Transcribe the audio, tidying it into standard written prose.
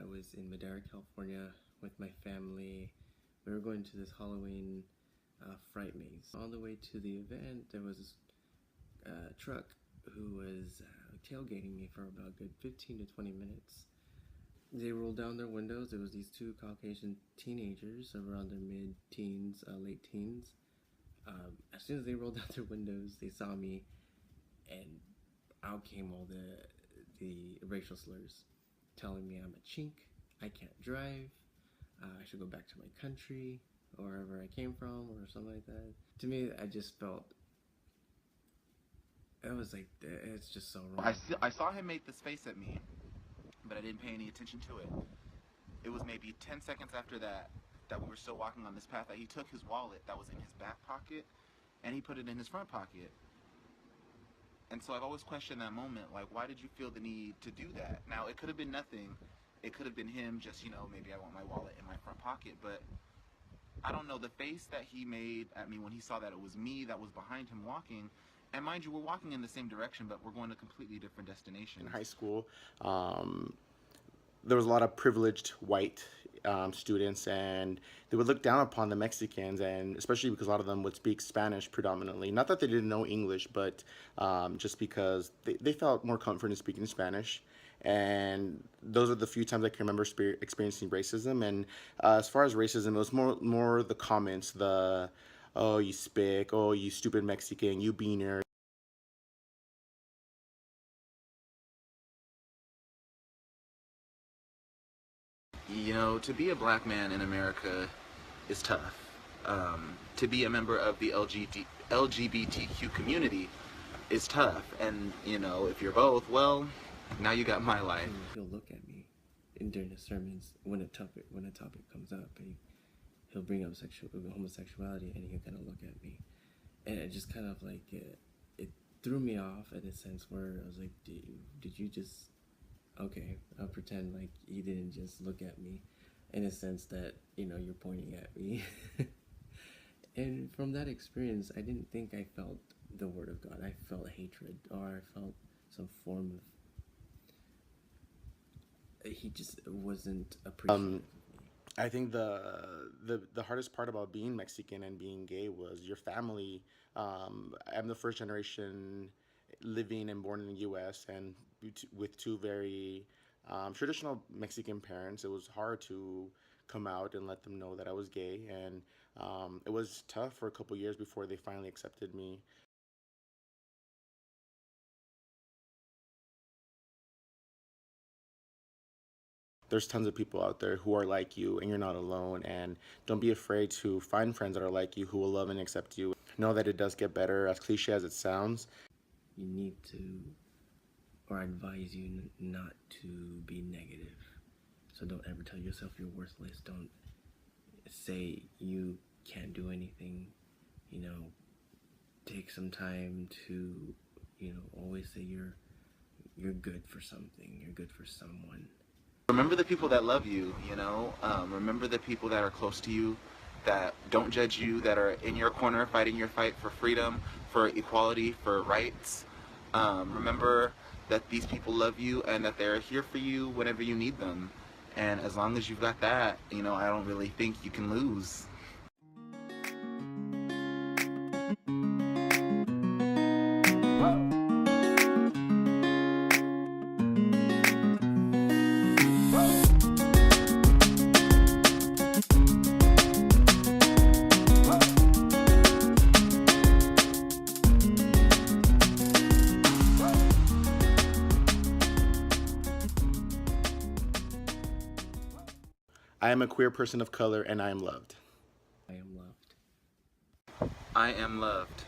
I was in Madera, California with my family. We were going to this Halloween fright maze. On the way to the event, there was this truck who was tailgating me for about a good 15 to 20 minutes. They rolled down their windows. It was these two Caucasian teenagers around their mid-teens, late teens. As soon as they rolled down their windows, they saw me, and out came all the racial slurs, telling me I'm a chink, I can't drive, I should go back to my country, or wherever I came from, or something like that. To me, I just felt, it was like, it's just so wrong. I saw him make this face at me, but I didn't pay any attention to it. It was maybe 10 seconds after that we were still walking on this path that he took his wallet that was in his back pocket and he put it in his front pocket. And so I've always questioned that moment, like, why did you feel the need to do that? Now, it could have been nothing. It could have been him just, maybe I want my wallet in my front pocket, but I don't know, the face that he made at me when he saw that it was me that was behind him walking. And mind you, we're walking in the same direction, but we're going to completely different destinations. In high school, there was a lot of privileged white students, and they would look down upon the Mexicans, and especially because a lot of them would speak Spanish predominantly. Not that they didn't know English, but just because they felt more comfort in speaking Spanish. And those are the few times I can remember experiencing racism. And as far as racism, it was more the comments, the, oh, you spick, oh, you stupid Mexican, you beaner. To be a black man in America is tough. To be a member of the LGBTQ community is tough. And, if you're both, well, now you got my life. He'll look at me during the sermons when a topic comes up, and he'll bring up homosexuality, and he'll kind of look at me. And it just kind of like, it threw me off in a sense where I was like, did you just... Okay, I'll pretend like you didn't just look at me, in a sense that, you're pointing at me. And from that experience, I didn't think I felt the word of God. I felt hatred, or I felt some form of... He just wasn't appreciative. I think the hardest part about being Mexican and being gay was your family. I'm the first generation living and born in the U.S. and with two very traditional Mexican parents. It was hard to come out and let them know that I was gay, and it was tough for a couple years before they finally accepted me. There's tons of people out there who are like you, and you're not alone, and don't be afraid to find friends that are like you who will love and accept you. Know that it does get better, as cliche as it sounds. You need to, or I advise you not to be negative. So don't ever tell yourself you're worthless. Don't say you can't do anything. Take some time to, always say you're good for something. You're good for someone. Remember the people that love you, remember the people that are close to you, that don't judge you, that are in your corner fighting your fight for freedom, for equality, for rights. Remember that these people love you and that they're here for you whenever you need them. And as long as you've got that, I don't really think you can lose. I am a queer person of color, and I am loved. I am loved. I am loved.